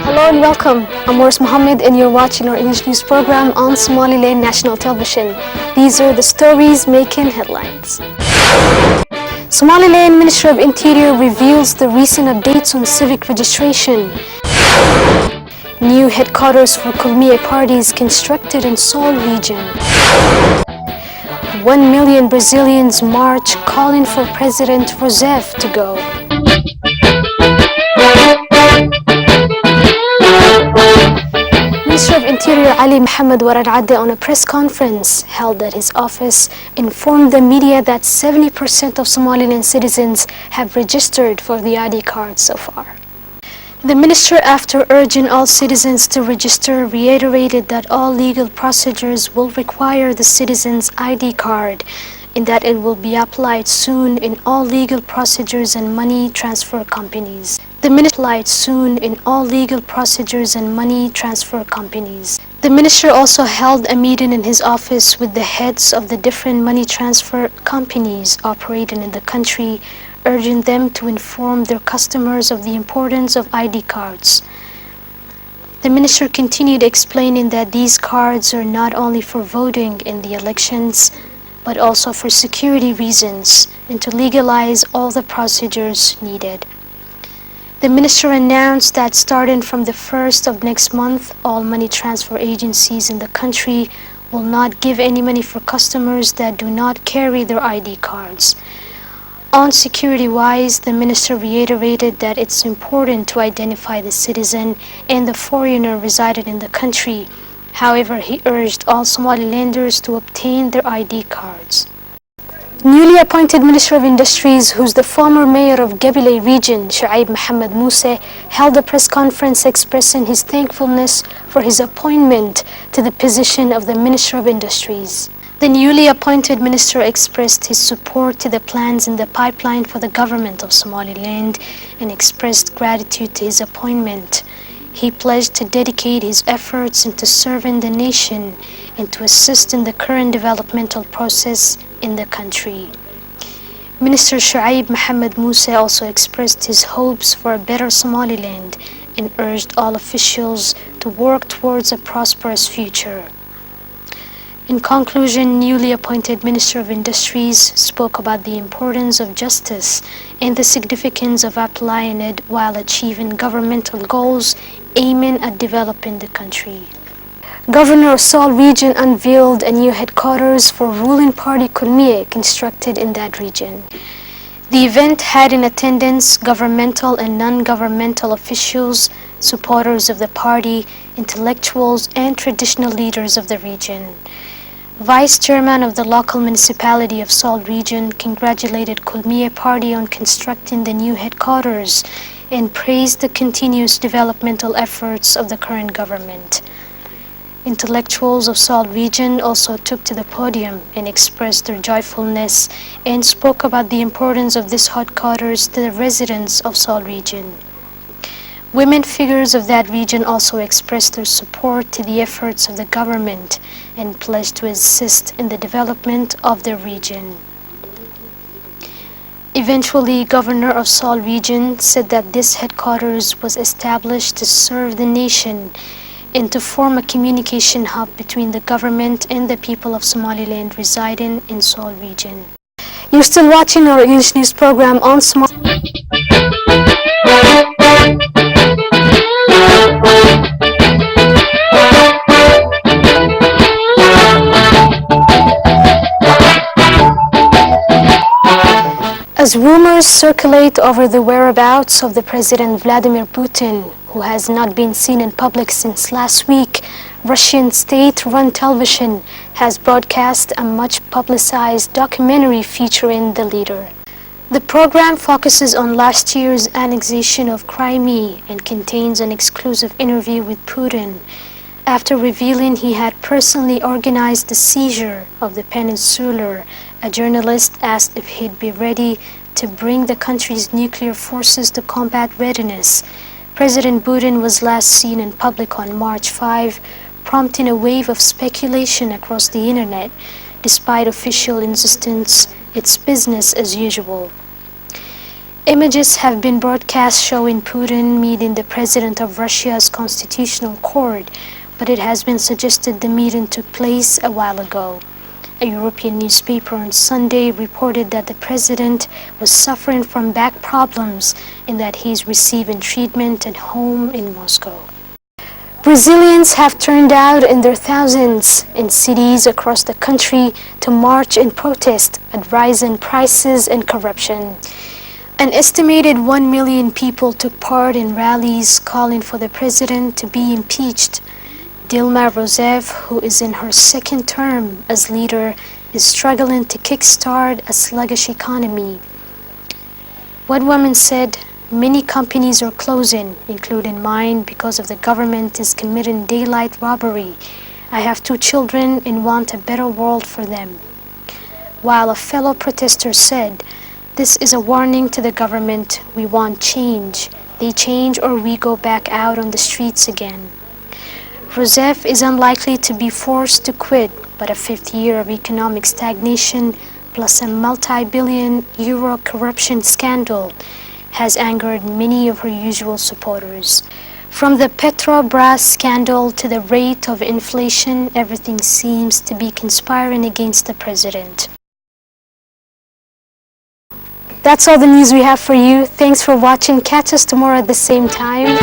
Hello and welcome. I'm Morris Mohammed and you're watching our English news program on Somaliland National Television. These are the stories making headlines. Somaliland Ministry of Interior reveals the recent updates on civic registration. New headquarters for Kulmiye parties constructed in Seoul region. 1 million Brazilians march calling for President Rousseff to go. Minister of Interior Ali Mohammed Warad Adde on a press conference held at his office informed the media that 70% of Somaliland citizens have registered for the ID card so far. The minister, after urging all citizens to register, reiterated that all legal procedures will require the citizen's ID card and that it will be applied soon in all legal procedures and money transfer companies. The minister applied soon in all legal procedures and money transfer companies. The minister also held a meeting in his office with the heads of the different money transfer companies operating in the country, urging them to inform their customers of the importance of ID cards. The minister continued explaining that these cards are not only for voting in the elections, but also for security reasons and to legalize all the procedures needed. The minister announced that starting from the 1st of next month, all money transfer agencies in the country will not give any money for customers that do not carry their ID cards. On security-wise, the minister reiterated that it's important to identify the citizen and the foreigner residing in the country. However, he urged all Somalilanders to obtain their ID cards. Newly appointed Minister of Industries, who's the former mayor of Gabiley region, Shuaib Mohammed Musa, held a press conference expressing his thankfulness for his appointment to the position of the Minister of Industries. The newly appointed minister expressed his support to the plans in the pipeline for the government of Somaliland and expressed gratitude to his appointment. He pledged to dedicate his efforts into serving the nation and to assist in the current developmental process in the country. Minister Shuaib Mohammed Musa also expressed his hopes for a better Somaliland and urged all officials to work towards a prosperous future. In conclusion, newly appointed Minister of Industries spoke about the importance of justice and the significance of applying it while achieving governmental goals aiming at developing the country. Governor of Seoul region unveiled a new headquarters for ruling party Kulmiye constructed in that region. The event had in attendance governmental and non-governmental officials, supporters of the party, intellectuals, and traditional leaders of the region. Vice Chairman of the local municipality of Seoul region congratulated Kulmiye party on constructing the new headquarters and praised the continuous developmental efforts of the current government. Intellectuals of Seoul region also took to the podium and expressed their joyfulness and spoke about the importance of this headquarters to the residents of Seoul region. Women figures of that region also expressed their support to the efforts of the government and pledged to assist in the development of the region. Eventually, Governor of Seoul region said that this headquarters was established to serve the nation and to form a communication hub between the government and the people of Somaliland residing in Seoul region. You're still watching our English news program on Somaliland. As rumors circulate over the whereabouts of the President Vladimir Putin, who has not been seen in public since last week, Russian state-run television has broadcast a much-publicized documentary featuring the leader. The program focuses on last year's annexation of Crimea and contains an exclusive interview with Putin. After revealing he had personally organized the seizure of the peninsula, a journalist asked if he'd be ready to bring the country's nuclear forces to combat readiness. President Putin was last seen in public on March 5, prompting a wave of speculation across the internet. Despite official insistence, it's business as usual. Images have been broadcast showing Putin meeting the president of Russia's constitutional court, but it has been suggested the meeting took place a while ago. A European newspaper on Sunday reported that the president was suffering from back problems and that he is receiving treatment at home in Moscow. Brazilians have turned out in their thousands in cities across the country to march in protest at rising prices and corruption. An estimated 1 million people took part in rallies calling for the president to be impeached. Dilma Rousseff, who is in her second term as leader, is struggling to kickstart a sluggish economy. One woman said, "Many companies are closing, including mine, because of the government is committing daylight robbery. I have 2 children and want a better world for them." While a fellow protester said, "This is a warning to the government. We want change. They change or we go back out on the streets again." Rousseff is unlikely to be forced to quit, but a 5th year of economic stagnation plus a multi-billion euro corruption scandal has angered many of her usual supporters. From the Petrobras scandal to the rate of inflation, everything seems to be conspiring against the president. That's all the news we have for you. Thanks for watching. Catch us tomorrow at the same time.